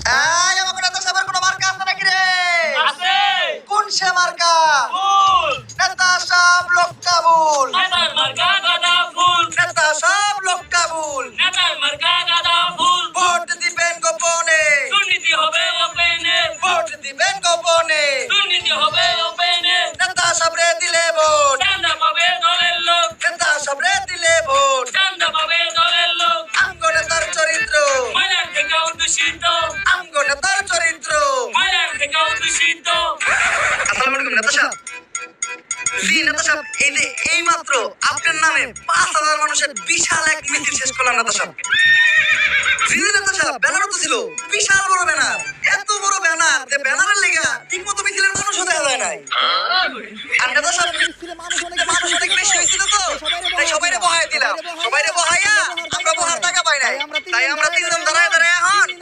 এই আমাকে নেতা সাহেবের কোনো মার্কা আছে নাকি রে? আছে। কোন সে মার্কা? ফুল। নেতা সাহেব লোক কাবুল। নেতার মার্কা গাঁদা ফুল। নেতা সাহেব লোক কাবুল। নেতার মার্কা গাঁদা ফুল। ভোট দিবেন গোপনে। দুর্নীতি হবে ওপেনে। ভোট দিবেন গোপনে। দুর্নীতি হবে ওপেনে। নেতা সাহেবরে দিলে ভোট। চান্দা পাবে দলের লোক। নেতা সাহেবরে দিলে ভোট। চান্দা পাবে দলের লোক। আমগো নেতার চরিত্র। ময়লার থেকেও দূষিত। আমগো নেতার চরিত্র। ময়লার থেকেও দূষিত। আসসালামু আলাইকুম নেতা সাহেব। জি নেতা সাহেব, এই মাত্র আপনার নামে 5,000 মানুষের বিশাল এক মিছিল শেষ করলাম নেতা সাহেব। জি নেতা সাহেব, ব্যানারও তো ছিল।